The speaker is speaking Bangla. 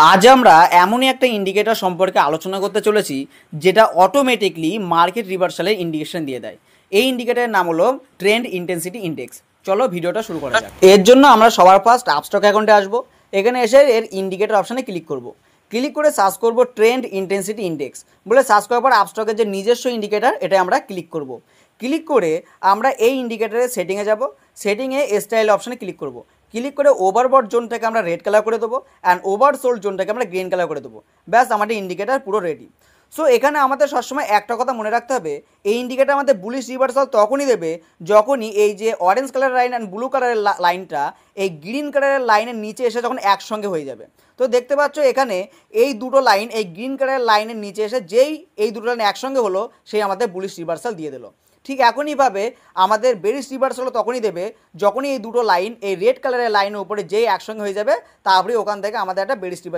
আজ আমরা এমনই একটা ইন্ডিকেটর সম্পর্কে আলোচনা করতে চলেছি যেটা অটোমেটিকলি মার্কেট রিভার্সালের ইন্ডিকেশন দিয়ে দেয়। এই ইন্ডিকেটরের নাম হলো ট্রেন্ড ইন্টেন্সিটি ইন্ডেক্স। চলো ভিডিওটা শুরু করা যাক। এর জন্য আমরা সবার ফার্স্ট আপস্টক অ্যাকাউন্টে আসবো। এখানে এসে এর ইন্ডিকেটর অপশানে ক্লিক করব। ক্লিক করে সার্চ করব ট্রেন্ড ইন্টেন্সিটি ইন্ডেক্স বলে সার্চ করার পর আপস্টকের যে নিজস্ব ইন্ডিকেটর এটা আমরা ক্লিক করব। ক্লিক করে আমরা এই ইন্ডিকেটরের সেটিংয়ে যাব। সেটিংয়ে স্টাইল অপশানে ক্লিক করব। ক্লিক করে ওভারবট জোনটাকে আমরা রেড কালার করে দেবো অ্যান্ড ওভারসোল্ড জোনটাকে আমরা গ্রিন কালার করে দেবো। ব্যাস আমাদের ইন্ডিকেটার পুরো রেডি। সো এখানে আমাদের সবসময় একটা কথা মনে রাখতে হবে, এই ইন্ডিকেটার আমাদের বুলিশ রিভার্সাল তখনই দেবে যখনই এই যে অরেঞ্জ কালারের লাইন অ্যান্ড ব্লু কালারের লাইনটা এই গ্রিন কালারের লাইনের নিচে এসে যখন একসঙ্গে হয়ে যাবে। তো দেখতে পাচ্ছ এখানে এই দুটো লাইন এই গ্রিন কালারের লাইনের নিচে এসে যেই এই দুটো লাইন একসঙ্গে হলো সেই আমাদের বুলিশ রিভার্সাল দিয়ে দিল। ঠিক এখনইভাবে আমাদের বেরিশ রিভার্সালও তখনই দেবে যখনই এই দুটো লাইন এই রেড কালারের লাইনের উপরে যেই একসঙ্গে হয়ে যাবে তারপরে ওখান থেকে আমাদের একটা বেরিশ রিভার্সাল